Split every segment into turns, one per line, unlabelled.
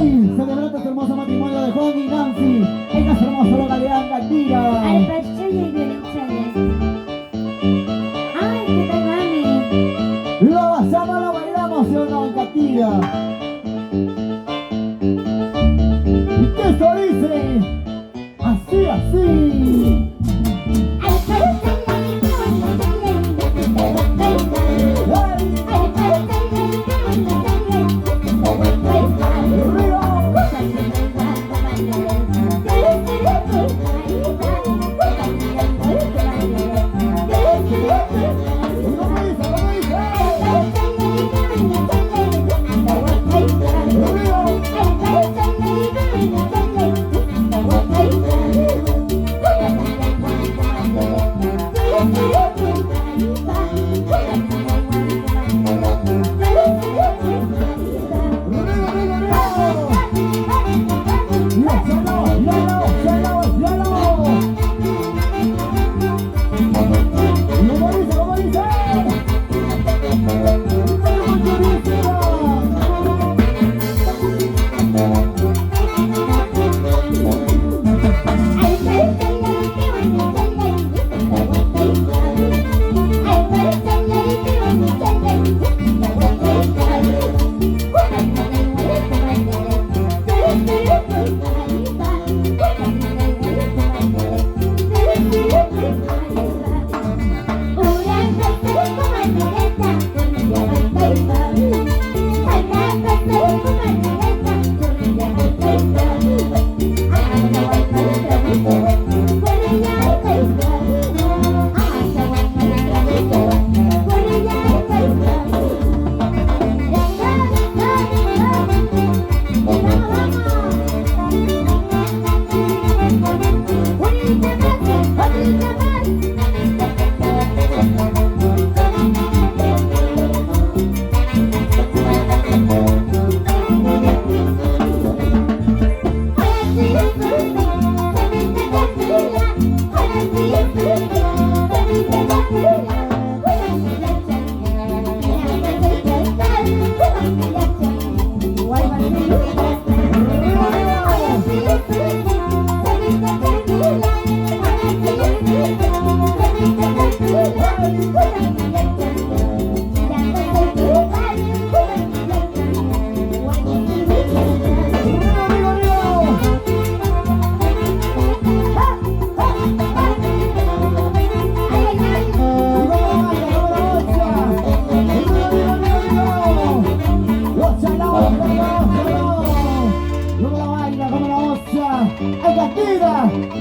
hoy celebrando este hermoso matrimonio de Juan y Nancy en nuestra hermosa localidad Candira.
Al pastor y violenciones. Ay, qué tal, mami.
Lo basamos, lo bailamos, ¿sí o no, en Candira? ¿Y qué eso dice? Así, así.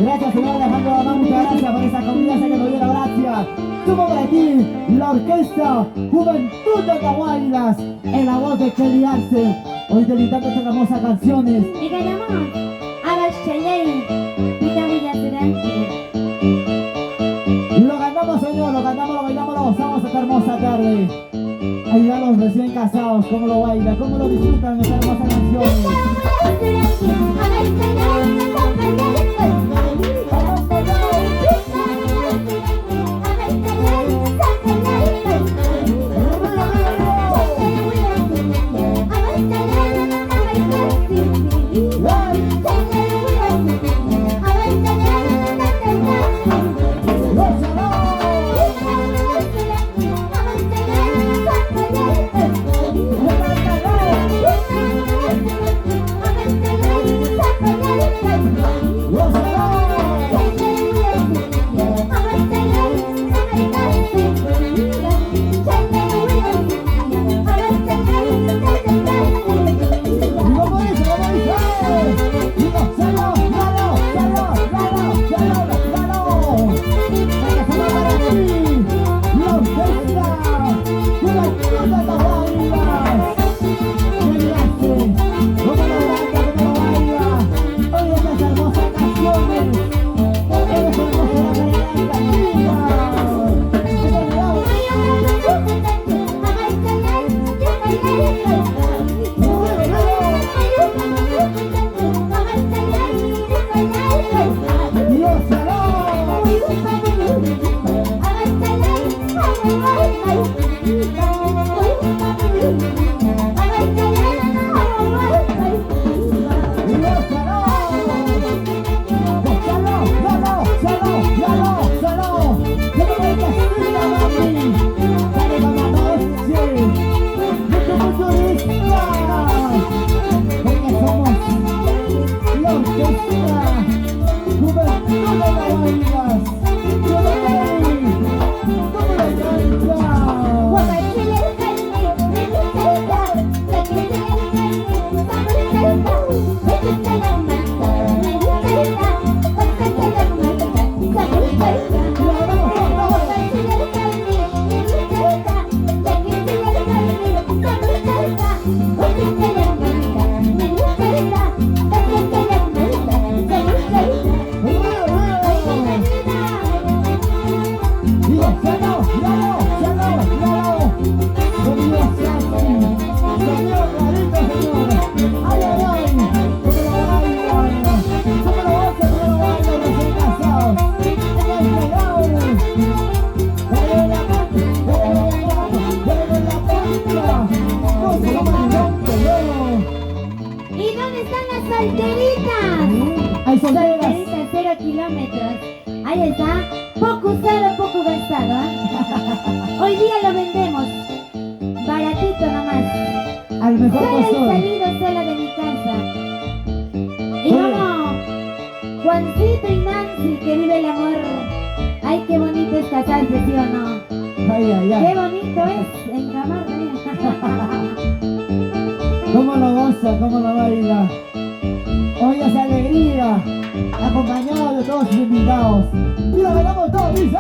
Gracias, señor Alejandro Adán, muchas gracias por esa comida, sé que nos dio la gracia. Tuvo por aquí la orquesta Juventud de Caguailas en la voz de Kelly Arce, hoy delitando estas hermosas canciones.
Y ganamos a Bachelay, Pita Villacerante.
Lo ganamos, señor, lo cantamos, lo bailamos, lo gozamos esta hermosa tarde. Ahí a los recién casados, cómo lo bailan, cómo lo disfrutan estas hermosas canciones. Los
solteritas.
Hay solteras.
Solteritas, 0 kilómetros. Ahí está. Poco usado, poco gastado. Hoy día lo vendemos. Baratito nomás.
Al mejor
Solo he
postor.
salido sola de mi casa. Y
Oye.
vamos, Juancito y Nancy, que vive el amor. Ay, qué bonito es casarse, ¿sí o no?
Ay, ay,
Qué
ay.
bonito es encamarse.
Cómo lo goza, cómo lo baila. Hoy hace alegría, acompañado de todos sus invitados. Y lo bailamos todos, dice.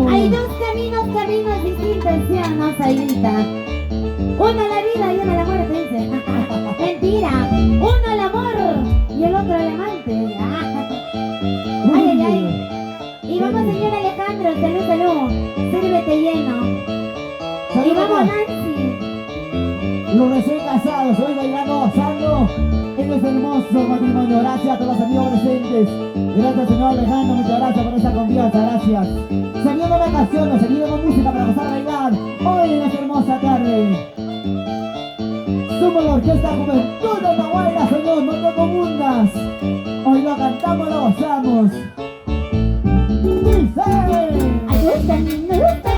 Hay dos caminos distintos, ¿sí o no, Saidita? Uno a la vida y uno a la muerte, dice. Mentira. Uno al amor y el otro al amante. Ay, ay, ay. Y vamos, señor Alejandro, salud, salud. Sírvete lleno. Y vamos, Nancy.
Los recién casados, hoy bailando, gozando en este hermoso matrimonio. Gracias a todos los amigos presentes. Gracias, señor Alejandro, muchas gracias por esa confianza, gracias. Saliendo la canción, seguimos con música para gozar a bailar hoy en esta hermosa tarde. Somos la Orquesta Juventud de Nahuaylas, señor, no te confundas. Hoy lo cantamos, lo gozamos. Dice.
Ay, gusta, me gusta,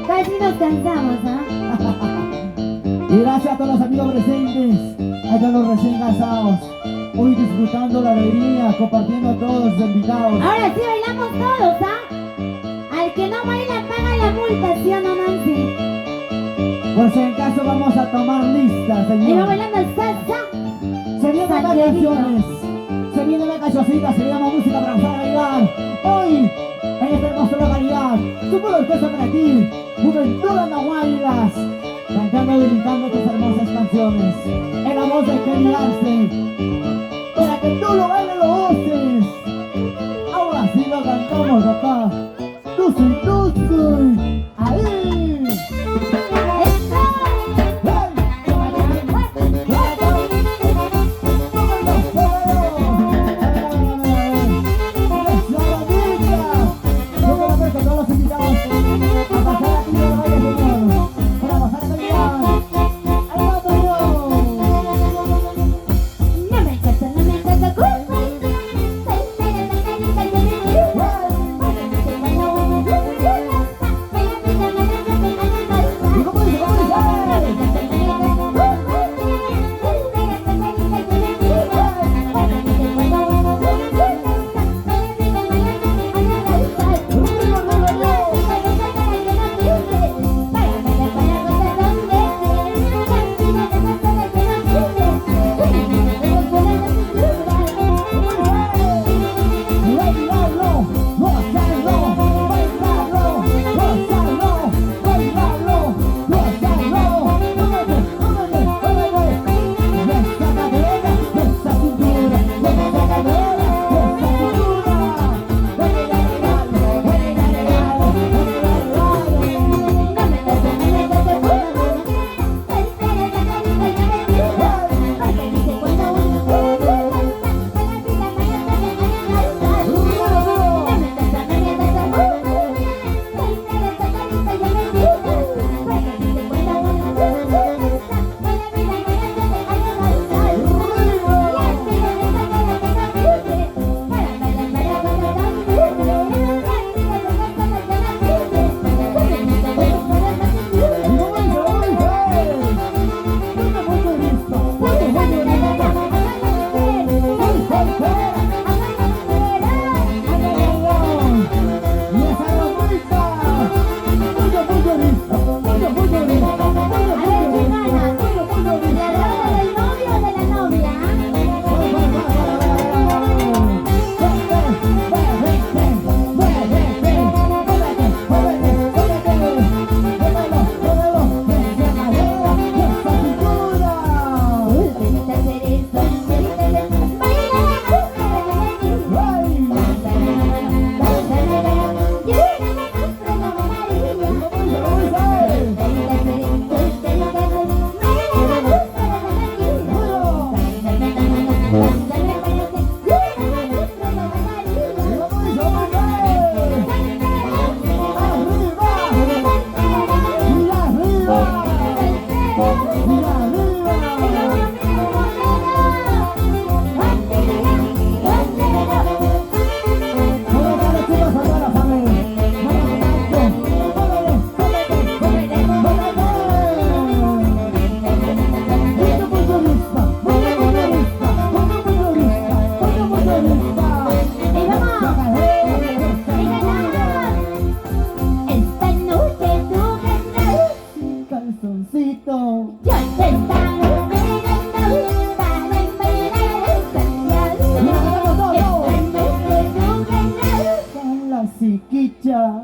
Casi nos cansamos, ¿ah?
Y gracias a todos los amigos presentes, a todos los recién casados, hoy disfrutando la alegría, compartiendo a todos los invitados.
Ahora sí bailamos todos, ¿ah? Al que no baila paga la multa, ¿sí o no, Nancy?
Por si en caso vamos a tomar lista,
Y va
señor.
bailando salsa.
Se vienen las
Santiaguito.
canciones, se viene la cancioncita, se llama música para empezar a bailar. Hoy, en esta hermosa localidad, Super Orquesta para ti, Juventud Andahuaylas, cantando y dedicando tus hermosas canciones. En la voz de Kenny Arce, para que tú lo bailes, lo goces. Ahora sí lo cantamos, papá. Tusi, ahí.
No me cansa,
chiquicha.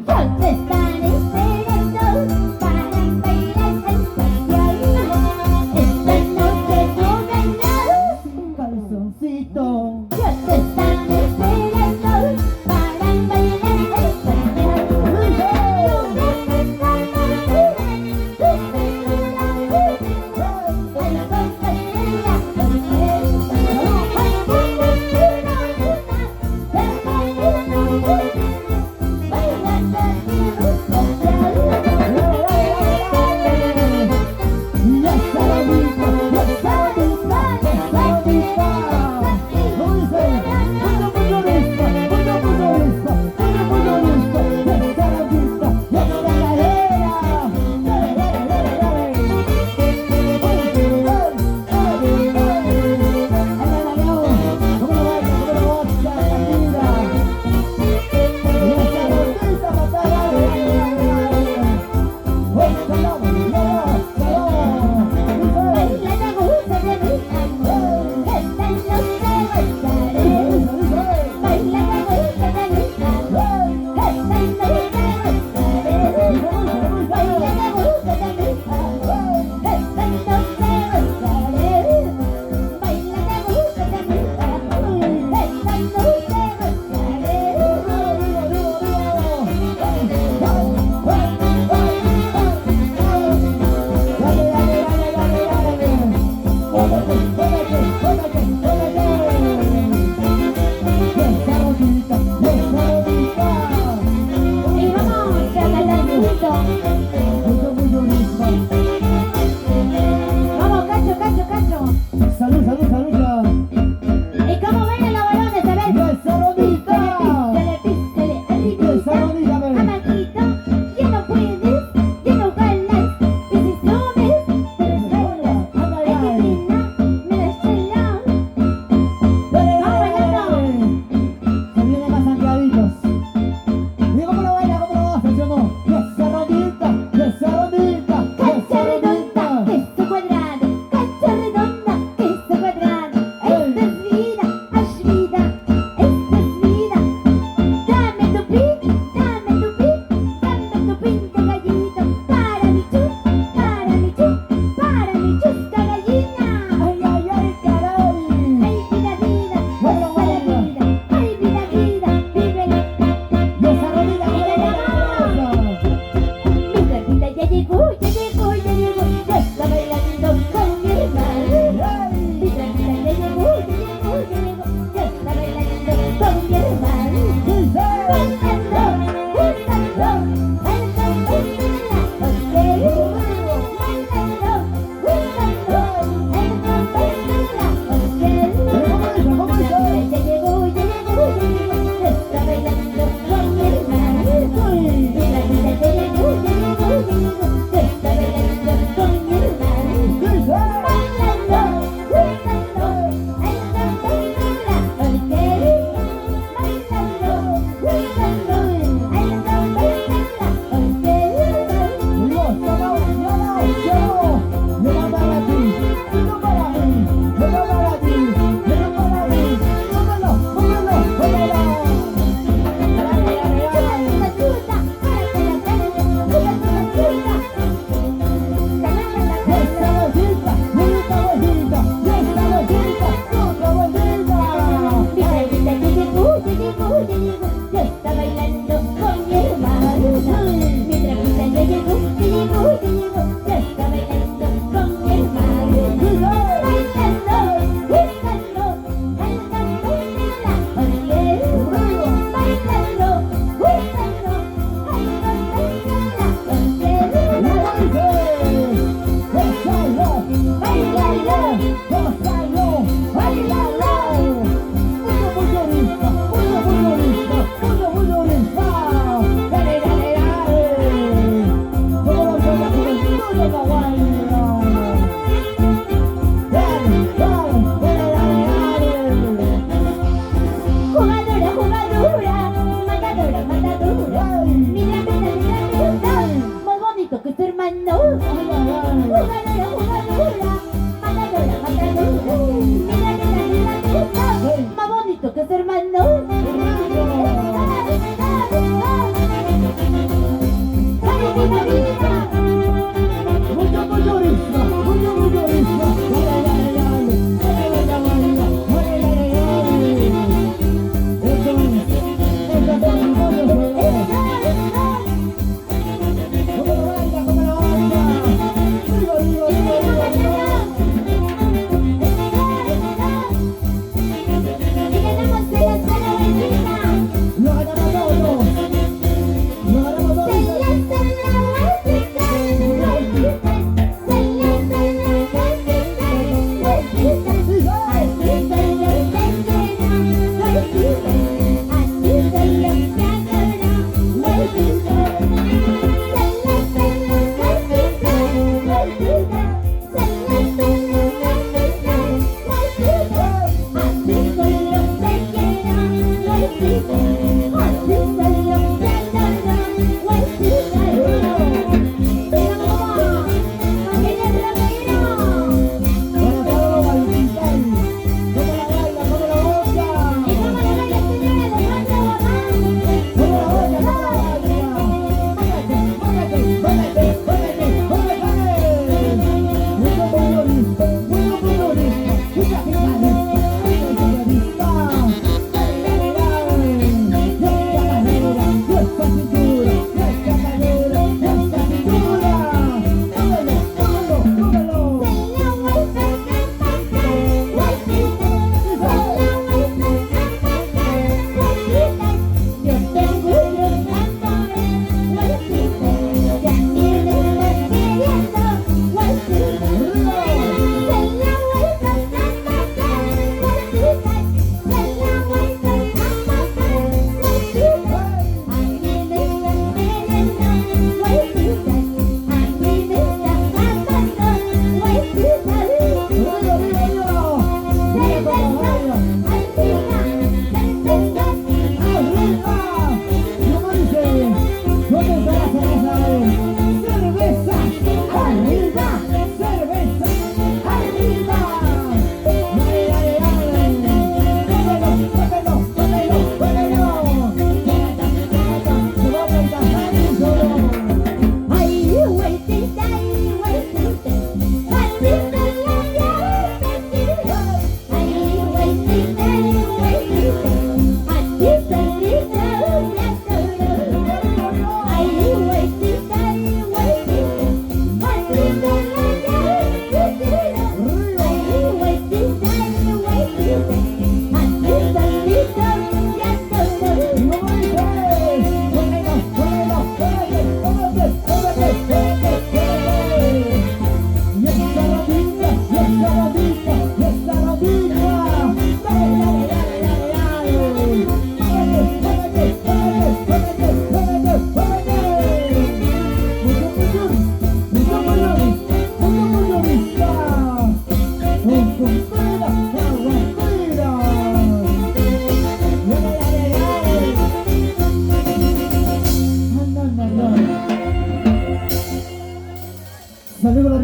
Yo te estaré esperando para bailar esta canción. Bailando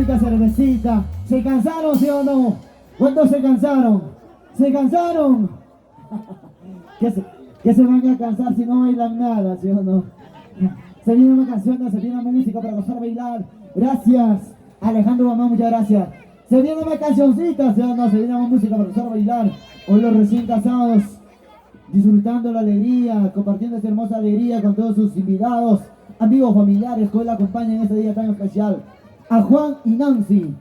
rica cervecita. ¿Se cansaron, sí o no? ¿Cuántos se cansaron? ¿Se cansaron? ¿Qué se van a cansar si no bailan nada, sí o no? Se viene una canción, se viene una música para gozar bailar. Gracias, Alejandro Mamá, muchas gracias. Se viene una cancioncita, ¿sí o no? Se viene una música para gozar bailar. Hoy los recién casados, disfrutando la alegría, compartiendo esta hermosa alegría con todos sus invitados, amigos, familiares que hoy la acompañan en este día tan especial. A Juan y Nancy,